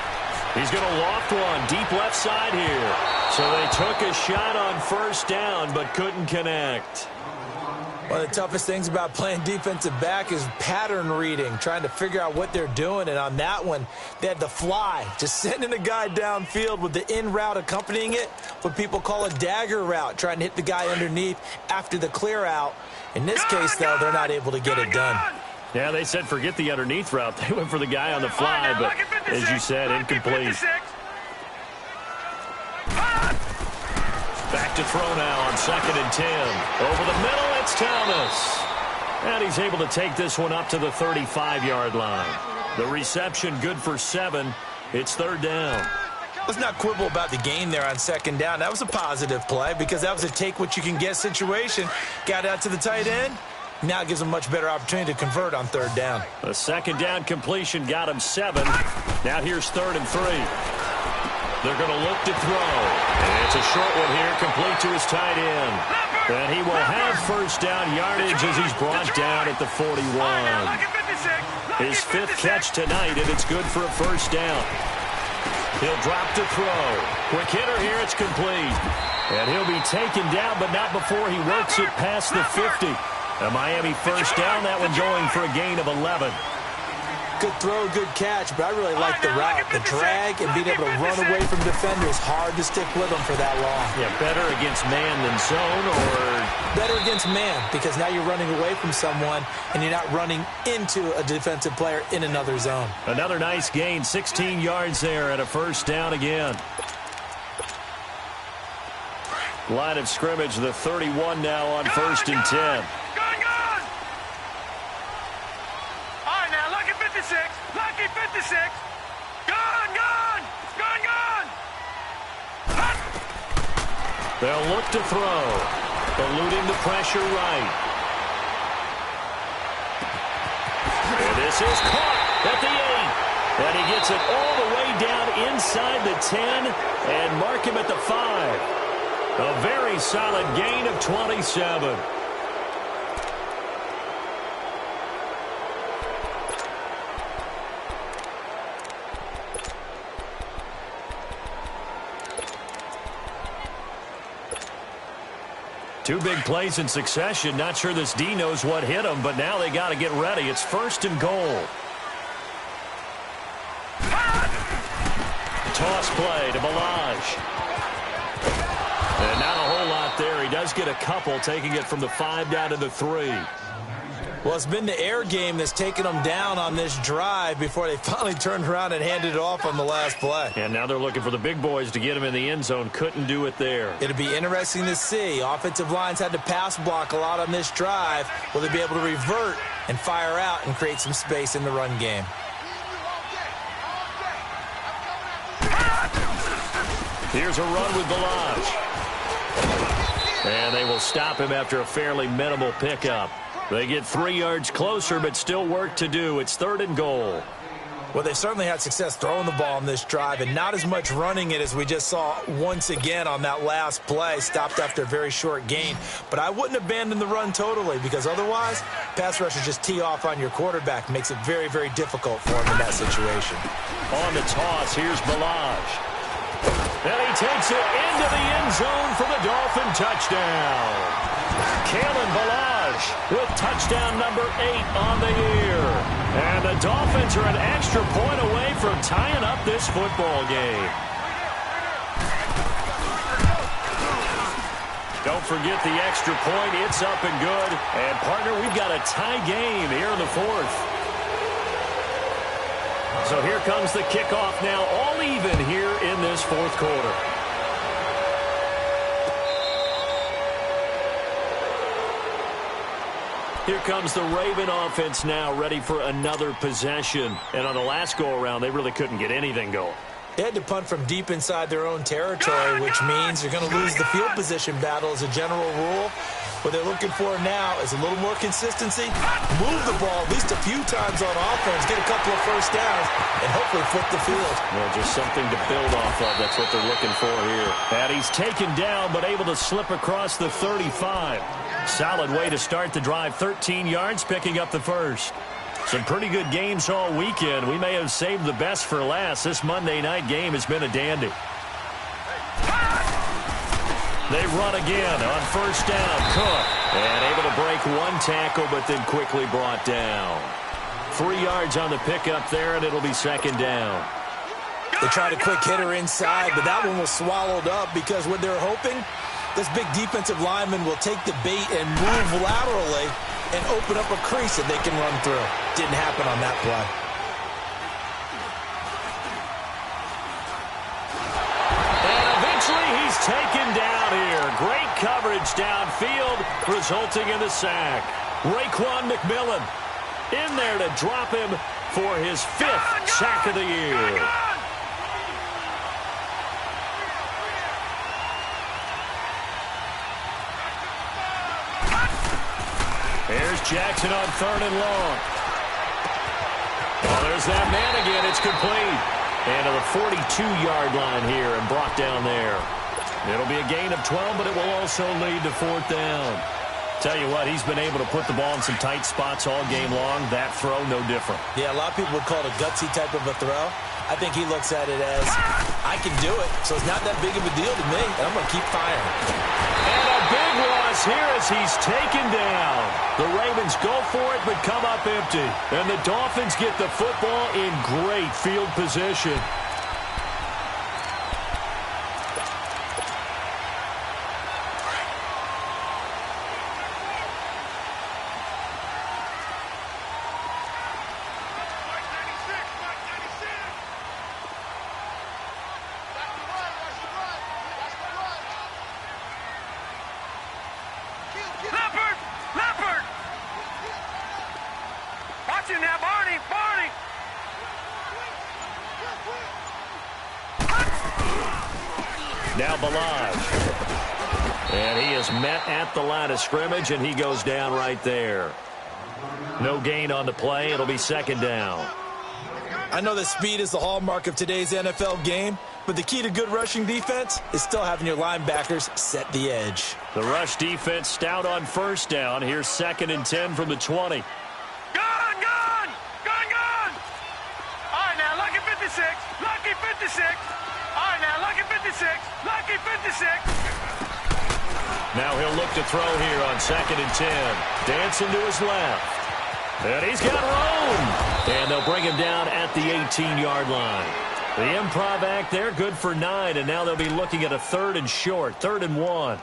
He's going to loft one deep left side here. So they took a shot on 1st down but couldn't connect. One of the toughest things about playing defensive back is pattern reading, trying to figure out what they're doing. And on that one, they had the fly, just sending a guy downfield with the in route accompanying it, what people call a dagger route, trying to hit the guy underneath after the clear out. In this case, though, they're not able to get it done. Yeah, they said forget the underneath route. They went for the guy on the fly, but as you said, incomplete. Back look to throw now on 2nd and 10. Over the middle, it's Thomas. And he's able to take this one up to the 35-yard line. The reception good for 7. It's 3rd down. Let's not quibble about the gain there on 2nd down. That was a positive play because that was a take-what-you-can-get situation. Got out to the tight end. Now it gives them a much better opportunity to convert on 3rd down. A 2nd down completion got him 7. Now here's 3rd and 3. They're going to look to throw. And it's a short one here, complete to his tight end. And he will have 1st down yardage as he's brought down at the 41. His 5th catch tonight, and it's good for a 1st down. He'll drop to throw. Quick hitter here, it's complete. And he'll be taken down, but not before he works it past the 50. A Miami 1st down, that one going for a gain of 11. Good throw, good catch, but I really like the route. The drag and being able to run away from defenders, hard to stick with them for that long. Yeah, better against man than zone, or better against man, because now you're running away from someone and you're not running into a defensive player in another zone. Another nice gain, 16 yards there at a 1st down again. Line of scrimmage, the 31 now on 1st and 10. Lucky 56. Gone. They'll look to throw. Eluding the pressure right. And this is caught at the 8. And he gets it all the way down inside the 10 and mark him at the 5. A very solid gain of 27. Two big plays in succession. Not sure this D knows what hit him, but now they got to get ready. It's 1st and goal. Toss play to Ballage. And not a whole lot there. He does get a couple, taking it from the 5 down to the 3. Well, it's been the air game that's taken them down on this drive before they finally turned around and handed it off on the last play. And now they're looking for the big boys to get him in the end zone. Couldn't do it there. It'll be interesting to see. Offensive lines had to pass block a lot on this drive. Will they be able to revert and fire out and create some space in the run game? Here's a run with Ballage. And they will stop him after a fairly minimal pickup. They get 3 yards closer, but still work to do. It's 3rd and goal. Well, they've certainly had success throwing the ball on this drive and not as much running it as we just saw once again on that last play. Stopped after a very short gain. But I wouldn't abandon the run totally because otherwise, pass rushers just tee off on your quarterback. Makes it very, very difficult for him in that situation. On the toss, here's Ballage. And he takes it into the end zone for the Dolphin touchdown. Kalen Ballage with touchdown number 8 on the year. And the Dolphins are an extra point away from tying up this football game. Don't forget the extra point. It's up and good. And, partner, we've got a tie game here in the 4th. So here comes the kickoff now, all even here in this 4th quarter. Here comes the Raven offense now, ready for another possession. And on the last go-around, they really couldn't get anything going. They had to punt from deep inside their own territory, which means you're going to lose the field position battle as a general rule. What they're looking for now is a little more consistency, move the ball at least a few times on offense, get a couple of 1st downs, and hopefully flip the field. Well, just something to build off of. That's what they're looking for here. And he's taken down, but able to slip across the 35. Solid way to start the drive. 13 yards, picking up the 1st. Some pretty good games all weekend. We may have saved the best for last. This Monday night game has been a dandy. They run again on 1st down. Cook. And able to break one tackle, but then quickly brought down. 3 yards on the pickup there, and it'll be 2nd down. They tried a quick hitter inside, but that one was swallowed up because what they're hoping, this big defensive lineman will take the bait and move laterally and open up a crease that they can run through. Didn't happen on that play. And eventually he's taken down here. Great coverage downfield, resulting in the sack. Raekwon McMillan in there to drop him for his 5th sack of the year. Here's Jackson on 3rd and long. Oh, there's that man again. It's complete. And to the 42-yard line here and brought down there. It'll be a gain of 12, but it will also lead to 4th down. Tell you what, he's been able to put the ball in some tight spots all game long. That throw, no different. Yeah, a lot of people would call it a gutsy type of a throw. I think he looks at it as, I can do it, so it's not that big of a deal to me, and I'm going to keep firing. And a big loss here as he's taken down. The Ravens go for it, but come up empty. And the Dolphins get the football in great field position. Now Balaj. And he is met at the line of scrimmage, and he goes down right there. No gain on the play. It'll be 2nd down. I know that speed is the hallmark of today's NFL game, but the key to good rushing defense is still having your linebackers set the edge. The rush defense stout on 1st down. Here's 2nd and 10 from the 20. Gone! Gone! Gone, gone! All right, now, lucky 56. Lucky 56. All right, now, lucky 56. Lucky 56. Now he'll look to throw here on 2nd and 10. Dancing to his left. And he's got room. And they'll bring him down at the 18-yard line. The improv act there, good for 9. And now they'll be looking at a 3rd and short, 3rd and 1.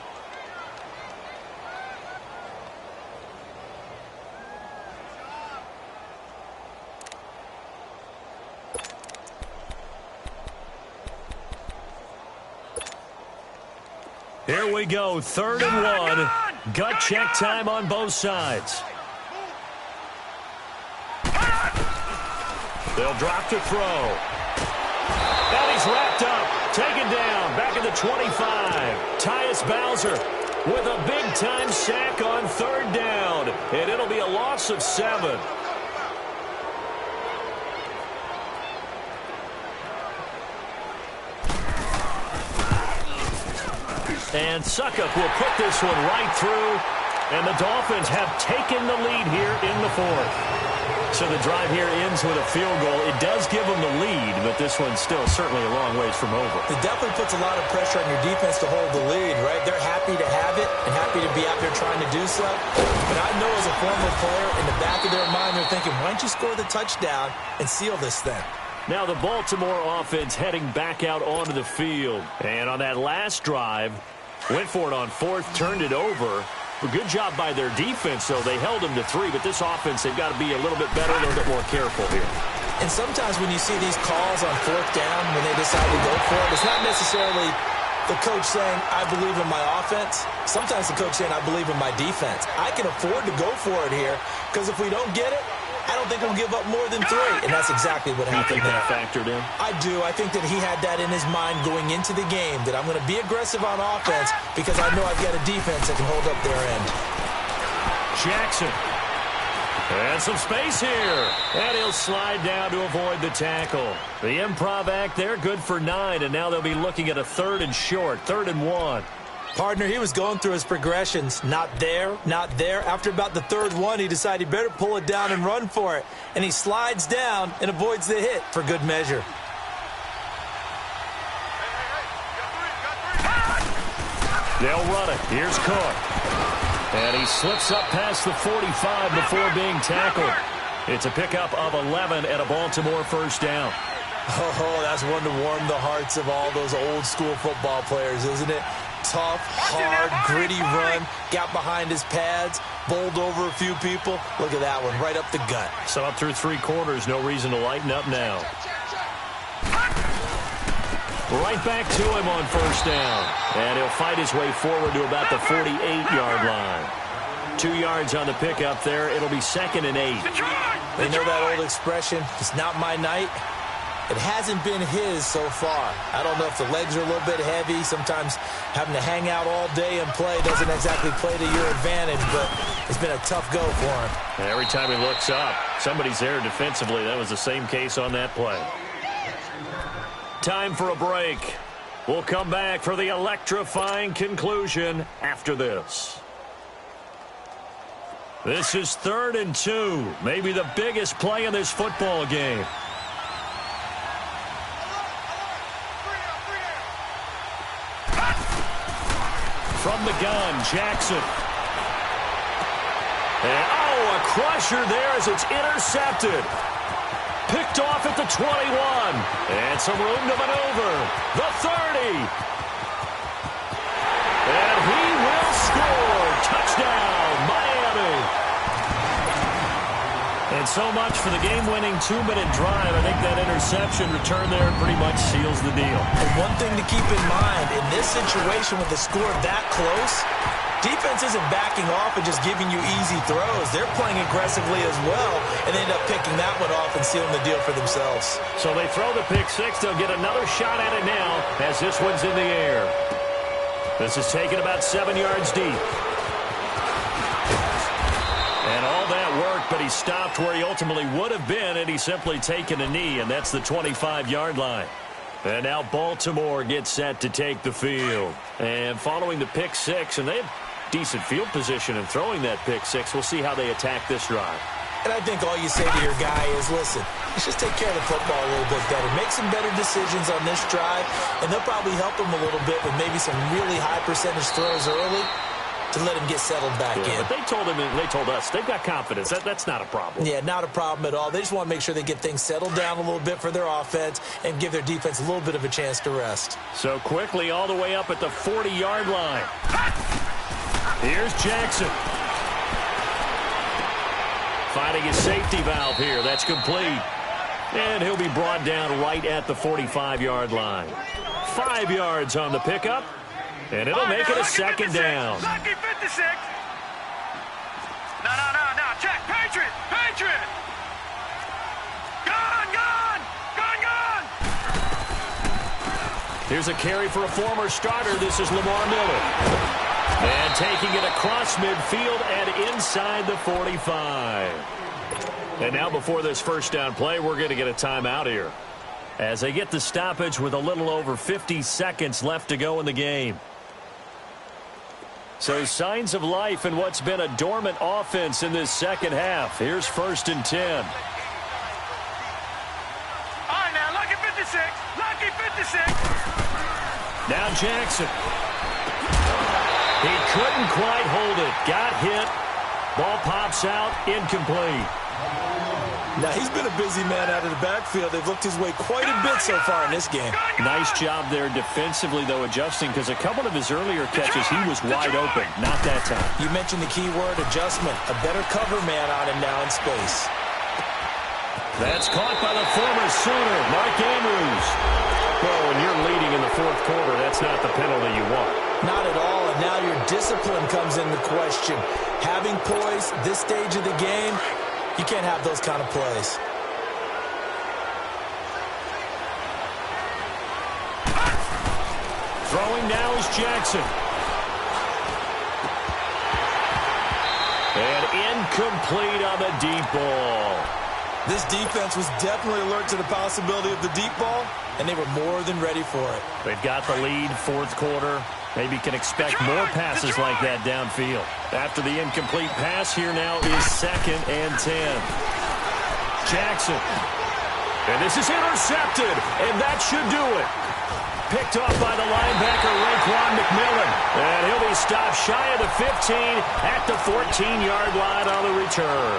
Here we go, 3rd and 1. Gut check time on both sides. They'll drop to throw. And he's wrapped up, taken down, back at the 25. Tyus Bowser with a big-time sack on 3rd down. And it'll be a loss of 7. And Succop will put this one right through. And the Dolphins have taken the lead here in the 4th. So the drive here ends with a field goal. It does give them the lead, but this one's still certainly a long ways from over. It definitely puts a lot of pressure on your defense to hold the lead, right? They're happy to have it and happy to be out there trying to do so. But I know as a former player, in the back of their mind, they're thinking, why don't you score the touchdown and seal this thing? Now the Baltimore offense heading back out onto the field. And on that last drive, went for it on 4th, turned it over. A good job by their defense, though. They held them to 3, but this offense, they've got to be a little bit better, a little bit more careful here. And sometimes when you see these calls on 4th down, when they decide to go for it, it's not necessarily the coach saying, I believe in my offense. Sometimes the coach saying, I believe in my defense. I can afford to go for it here, because if we don't get it, I don't think we'll give up more than 3. And that's exactly what happened there. You think that factored in? I do. I think that he had that in his mind going into the game, that I'm going to be aggressive on offense because I know I've got a defense that can hold up their end. Jackson. And some space here. And he'll slide down to avoid the tackle. The improv act there, good for 9. And now they'll be looking at a 3rd and short, 3rd and 1. Partner, he was going through his progressions. Not there, not there. After about the 3rd one, he decided he better pull it down and run for it. And he slides down and avoids the hit for good measure. They'll run it. Here's Cook. And he slips up past the 45 before being tackled. It's a pickup of 11 and a Baltimore 1st down. Oh, that's one to warm the hearts of all those old school football players, isn't it? Tough, hard, gritty run, got behind his pads, bowled over a few people. Look at that one, right up the gut. So up through 3 quarters, no reason to lighten up now. Right back to him on first down. And he'll fight his way forward to about the 48-yard line. 2 yards on the pickup there. It'll be 2nd and 8. They know that old expression, it's not my night. It hasn't been his so far. I don't know if the legs are a little bit heavy. Sometimes having to hang out all day and play doesn't exactly play to your advantage, but it's been a tough go for him. And every time he looks up, somebody's there defensively. That was the same case on that play. Time for a break. We'll come back for the electrifying conclusion after this. This is 3rd and 2, maybe the biggest play in this football game. From the gun, Jackson. And, a crusher there as it's intercepted. Picked off at the 21. And some room to maneuver. The 30. And he will score. Touchdown, Miami. And so much for the game-winning 2-minute drive. I think that interception return there pretty much seals the deal. And one thing to keep in mind, in this situation with the score that close, defense isn't backing off and just giving you easy throws. They're playing aggressively as well, and they end up picking that one off and sealing the deal for themselves. So they throw the pick six. They'll get another shot at it now as this one's in the air. This is taken about 7 yards deep. And all that worked, but he stopped where he ultimately would have been, and he's simply taken a knee, and that's the 25-yard line. And now Baltimore gets set to take the field. And following the pick six, and they have decent field position in throwing that pick six. We'll see how they attack this drive. And I think all you say to your guy is, listen, let's just take care of the football a little bit better. Make some better decisions on this drive, and they'll probably help him a little bit with maybe some really high-percentage throws early to let him get settled back in. But they told him, and they told us, they've got confidence. That's not a problem. Yeah, not a problem at all. They just want to make sure they get things settled down a little bit for their offense and give their defense a little bit of a chance to rest. So quickly all the way up at the 40-yard line. Here's Jackson. Finding his safety valve here. That's complete. And he'll be brought down right at the 45-yard line. 5 yards on the pickup. And it'll make it a second down. Lucky 56. No. Check. Patriot. Gun. Here's a carry for a former starter. This is Lamar Miller. And taking it across midfield and inside the 45. And now before this first down play, we're going to get a timeout here, as they get the stoppage with a little over 50 seconds left to go in the game. So signs of life in what's been a dormant offense in this second half. Here's 1st and 10. All right, now, lucky 56. Now Jackson. He couldn't quite hold it. Got hit. Ball pops out. Incomplete. Now, he's been a busy man out of the backfield. They've looked his way quite a bit so far in this game. Nice job there defensively, though, adjusting, because a couple of his earlier catches, he was wide open. Not that time. You mentioned the key word, adjustment. A better cover man on him now in space. That's caught by the former Sooner, Mark Andrews. Well, when you're leading in the fourth quarter, that's not the penalty you want. Not at all, and now your discipline comes into question. Having poise this stage of the game, you can't have those kind of plays. Throwing now is Jackson. And incomplete on the deep ball. This defense was definitely alert to the possibility of the deep ball, and they were more than ready for it. They've got the lead, fourth quarter. Maybe can expect more passes like that downfield. After the incomplete pass, here now is 2nd and 10. Jackson. And this is intercepted, and that should do it. Picked off by the linebacker, Raekwon McMillan. And he'll be stopped shy of the 15 at the 14-yard line on the return.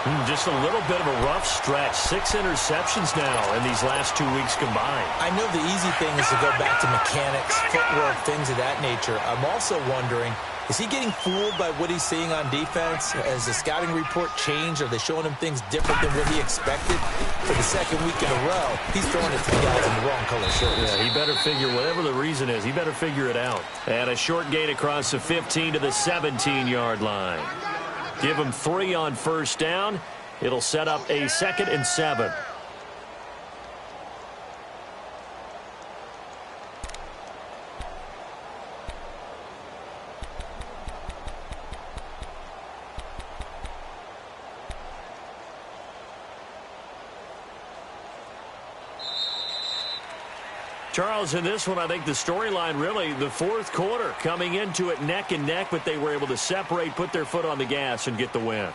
Just a little bit of a rough stretch. 6 interceptions now in these last 2 weeks combined. I know the easy thing is to go back to mechanics, footwork, things of that nature. I'm also wondering, is he getting fooled by what he's seeing on defense? Has the scouting report changed? Are they showing him things different than what he expected? For the second week in a row, he's throwing it to the guys in the wrong color shirts. Yeah, he better figure, whatever the reason is, he better figure it out. And a short gain across the 15 to the 17-yard line. Give him 3 on first down. It'll set up a 2nd and 7. Charles, in this one, I think the storyline really, the fourth quarter, coming into it neck and neck, but they were able to separate, put their foot on the gas, and get the win.